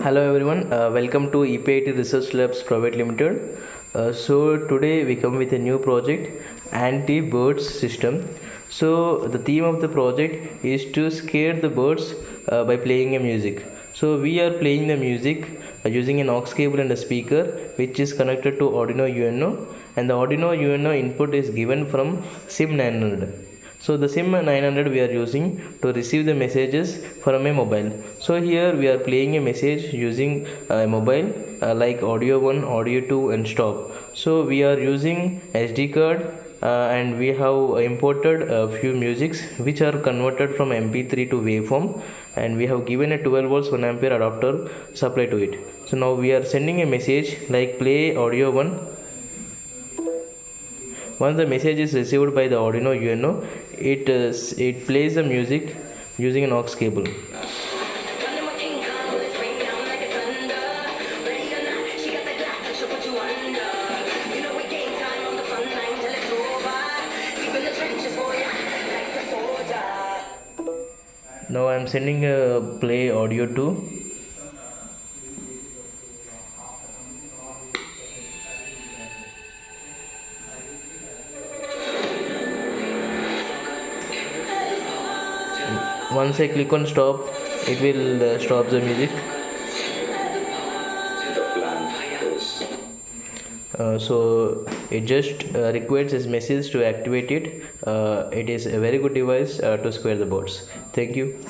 Hello everyone, welcome to EPIT Research Labs Private Limited. So today we come with a new project, anti-birds system. So the theme of the project is to scare the birds by playing a music. So we are playing the music using an aux cable and a speaker which is connected to Arduino UNO, and the Arduino UNO input is given from SIM 900. So the SIM 900 we are using to receive the messages from a mobile. So here we are playing a message using a mobile like audio 1, audio 2 and stop. So we are using SD card and we have imported a few musics which are converted from MP3 to waveform, and we have given a 12 volts 1 ampere adapter supply to it. So now we are sending a message like play audio 1. Once the message is received by the Arduino UNO, it plays the music using an aux cable. Now I am sending a play audio 2. Once I click on stop, it will stop the music. So it just requires this message to activate it. It is a very good device to scare the birds. Thank you.